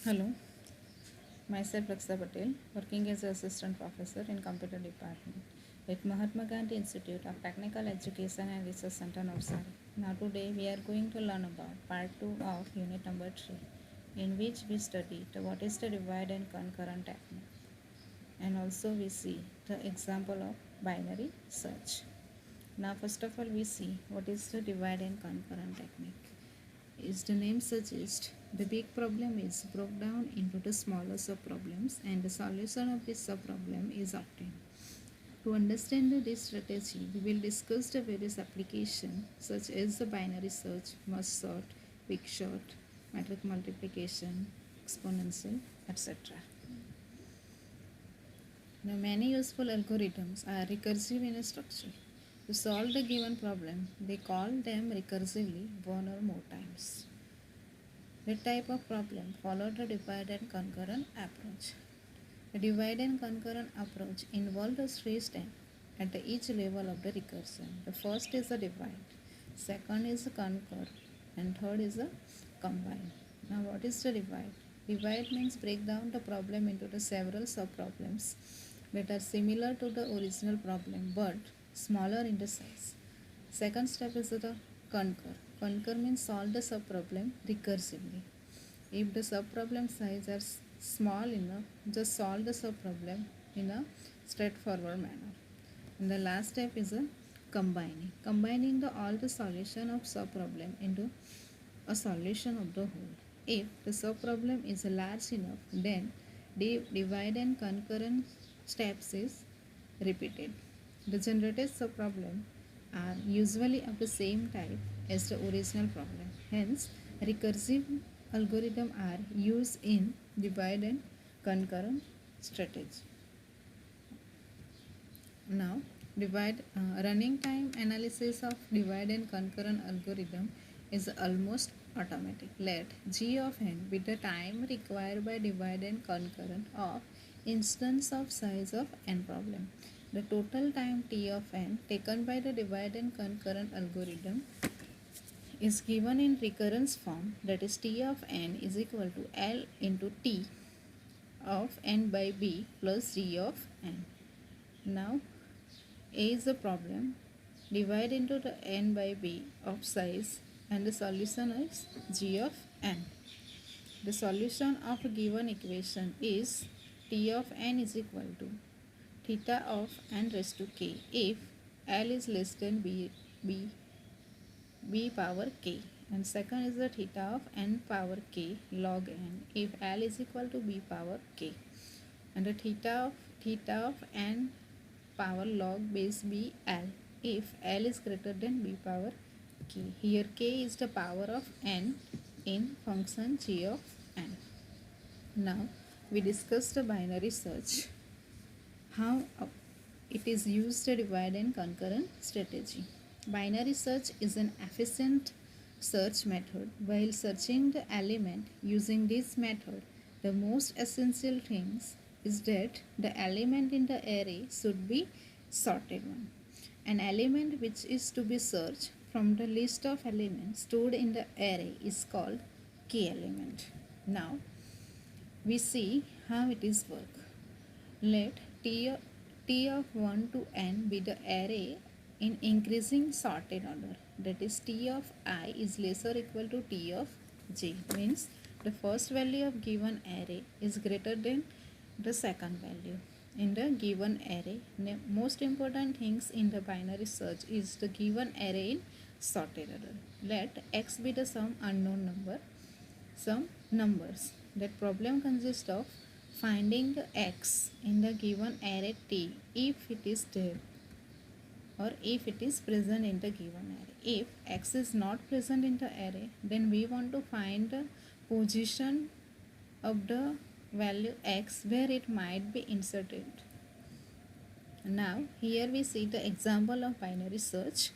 Hello, myself Raksha Patel, working as an assistant professor in computer department at Mahatma Gandhi Institute of Technical Education and Research Center, Navsari. Now today we are going to learn about part 2 of unit number 3, in which we study what is the divide and concurrent technique, and also we see the example of binary search. Now first of all we see what is the divide and concurrent technique. As the name suggests, the big problem is broken down into the smaller sub-problems and the solution of this sub-problem is obtained. To understand this strategy, we will discuss the various applications such as the binary search, merge sort, quick sort, matrix multiplication, exponential, etc. Now, many useful algorithms are recursive in structure. To solve the given problem, they call them recursively one or more times. The type of problem followed the divide and concurrent approach. The divide and concurrent approach involves three steps at each level of the recursion. The first is a divide, second is a concur, and third is a combine. Now, what is the divide? Divide means break down the problem into the several sub-problems that are similar to the original problem but smaller in the size. Second step is the concur. Concur means solve the subproblem recursively. If the subproblem size are small enough, just solve the subproblem in a straightforward manner. And the last step is a combining. Combining all the solution of subproblem into a solution of the whole. If the subproblem is large enough, then divide and concurrent steps is repeated. The generated subproblem are usually of the same type as the original problem. Hence, recursive algorithms are used in divide and concurrent strategy. Now, running time analysis of divide and concurrent algorithm is almost automatic. Let g of n be the time required by divide and concurrent of instance of size of n problem. The total time t of n taken by the divide and concurrent algorithm is given in recurrence form, that is t of n is equal to L into t of n by b plus g of n. Now a is the problem, divide into the n by b of size and the solution is g of n. The solution of a given equation is t of n is equal to theta of n raised to k if L is less than b power k, and second is the theta of n power k log n if L is equal to b power k, and the theta of n power log base b L if L is greater than b power k. Here k is the power of n in function g of n. Now we discuss the binary search, how it is used to divide and concurrent strategy. Binary search is an efficient search method. While searching the element using this method, the most essential things is that the element in the array should be sorted one. An element which is to be searched from the list of elements stored in the array is called key element. Now we see how it is work. Let t of 1 to n be the array in increasing sorted order, that is t of I is lesser equal to t of j, means the first value of given array is greater than the second value in the given array. Most important things in the binary search is the given array in sorted order. Let x be the some unknown number, some numbers. That problem consists of finding the x in the given array t if it is there or if it is present in the given array. If x is not present in the array, then we want to find the position of the value x where it might be inserted. Now here we see the example of binary search.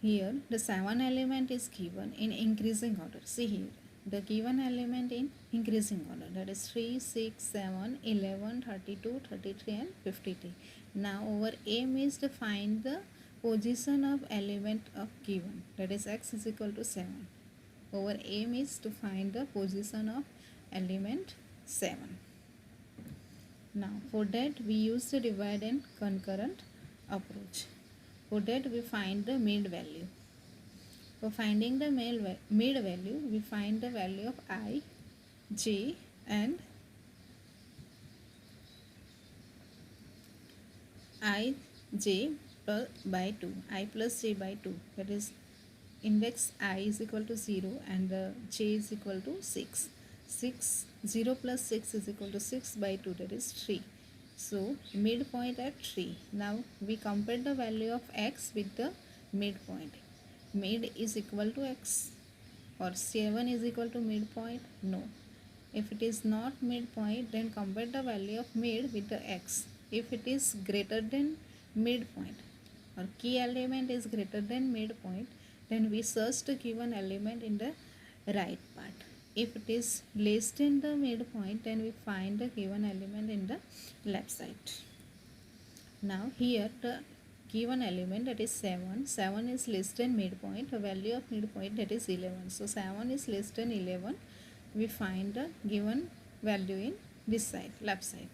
Here the 7 element is given in increasing order. See here, the given element in increasing order, that is 3, 6, 7, 11, 32, 33 and 53. Now our aim is to find the position of element of given, that is x is equal to 7. Our aim is to find the position of element 7. Now for that we use the divide and concurrent approach. For that we find the mid value. For finding the mid value, we find the value of I, j and I j by 2, I plus j by 2, that is index I is equal to 0 and j is equal to 6. 0 plus 6 is equal to 6 by 2, that is 3. So midpoint at 3. Now we compare the value of x with the midpoint. Mid is equal to x, or 7 is equal to midpoint? No. If it is not midpoint, then compare the value of mid with the x. If it is greater than midpoint or key element is greater than midpoint, then we search the given element in the right part. If it is less than the midpoint, then we find the given element in the left side. Now here the given element, that is 7. 7 is less than midpoint. The value of midpoint, that is 11. So 7 is less than 11. We find the given value in this side, left side.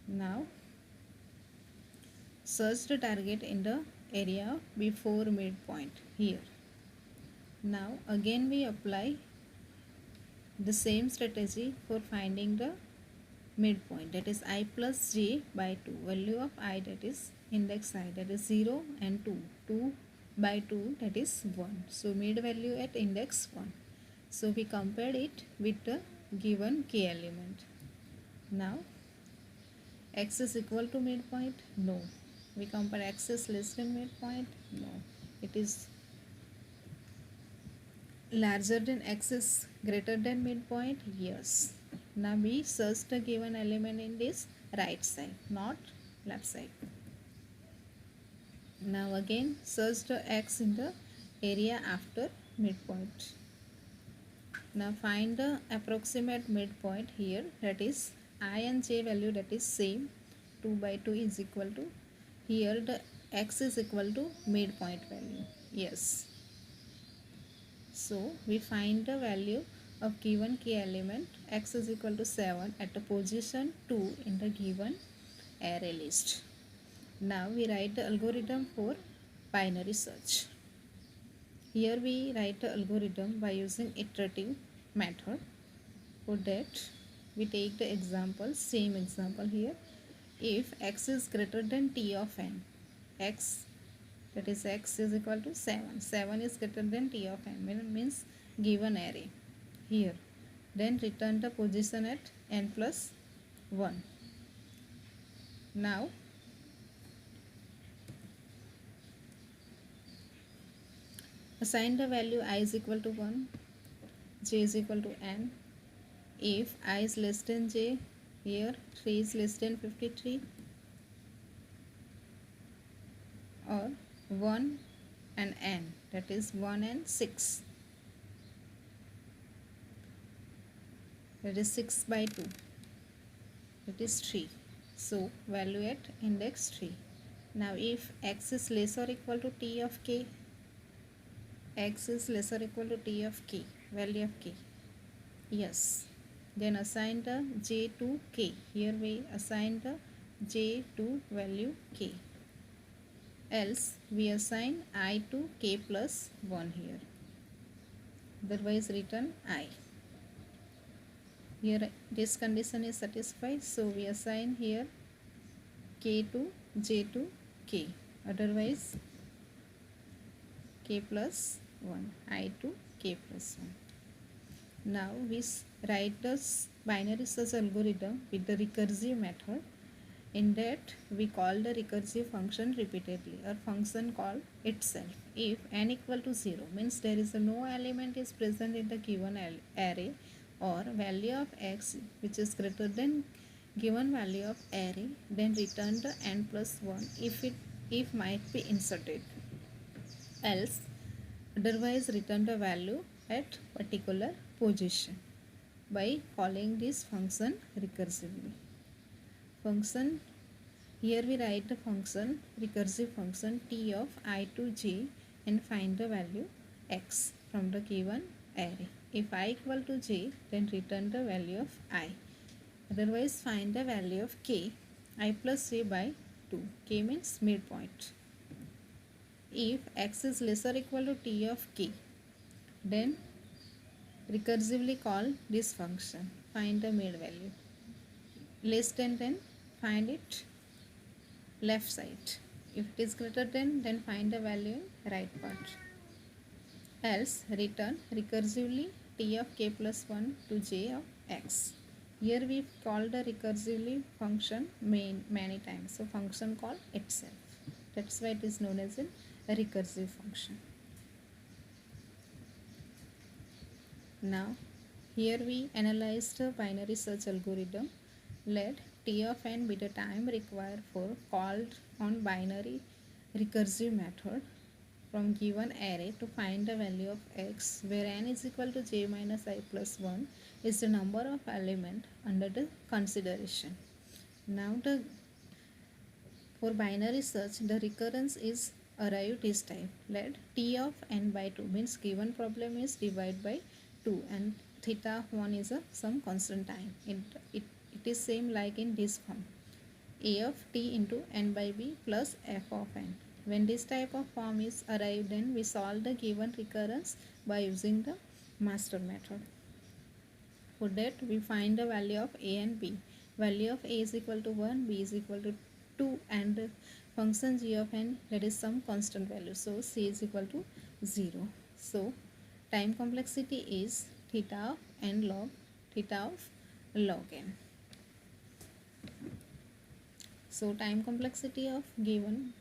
Now search the target in the area before midpoint here. Now again we apply the same strategy for finding the midpoint, that is I plus j by 2. Value of I, that is index I, that is 0 and 2. 2 by 2, that is 1. So mid value at index 1. So we compared it with the given k element. Now x is equal to midpoint? No. We compare x is less than midpoint? No. It is larger than x is greater than midpoint? Yes. Now we search the given element in this right side, not left side. Now again search the x in the area after midpoint. Now find the approximate midpoint here, that is I and j value, that is same. 2 by 2 is equal to, here the x is equal to midpoint value. Yes. So we find the value of given k element x is equal to 7 at the position 2 in the given array list. Now we write the algorithm for binary search. Here we write the algorithm by using iterative method. For that we take the example, same example here. If x is greater than t of n, x, that is x is equal to 7. 7 is greater than t of n, means given array here. Then return the position at n plus 1. Now assign the value I is equal to 1, j is equal to n. If I is less than j, here 3 is less than 53, or 1 and n, that is 1 and 6, that is 6 by 2, that is 3. So value at index 3. Now if x is less or equal to t of k, x is less or equal to t of k, value of k, yes, then assign the j to k. Here we assign the j to value k, else we assign I to k plus 1 here, otherwise return I. Here this condition is satisfied, so we assign here k to j to k, otherwise k plus 1, I to k plus 1. Now we write the binary search algorithm with the recursive method. In that we call the recursive function repeatedly, or function call itself. If n equal to 0, means there is no element is present in the given array, or value of x which is greater than given value of array, then return the n plus 1 if might be inserted, else otherwise return the value at particular position by calling this function recursively. Function, here we write the function, recursive function t of I to j, and find the value x from the given array. If I equal to j, then return the value of I. Otherwise, find the value of k, I plus j by 2. K means midpoint. If x is lesser or equal to t of k, then recursively call this function. Find the mid value. Less than 10, find it left side. If it is greater than, then find the value in right part. Else return recursively t of k plus 1 to j of x. Here we call the recursively function many times. So function call itself. That's why it is known as a recursive function. Now here we analyze the binary search algorithm. Let t of n be the time required for called on binary recursive method from given array to find the value of x, where n is equal to j minus I plus 1 is the number of element under the consideration. Now for binary search, the recurrence is arrived this type. Let t of n by 2 means given problem is divided by 2 and theta of 1 is some constant time. It is same like in this form. A of t into n by b plus f of n. When this type of form is arrived, then we solve the given recurrence by using the master method. For that, we find the value of a and b. Value of a is equal to 1, b is equal to 2, and the function g of n, that is some constant value. So c is equal to 0. So time complexity is theta of n log theta of log n. So time complexity of given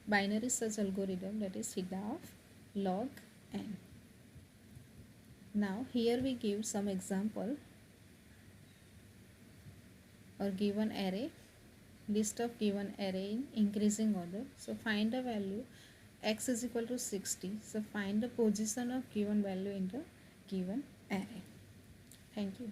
binary search algorithm, that is theta of log n. Now here we give some example or given array, list of given array in increasing order. So find the value x is equal to 60. So find the position of given value in the given array. Thank you.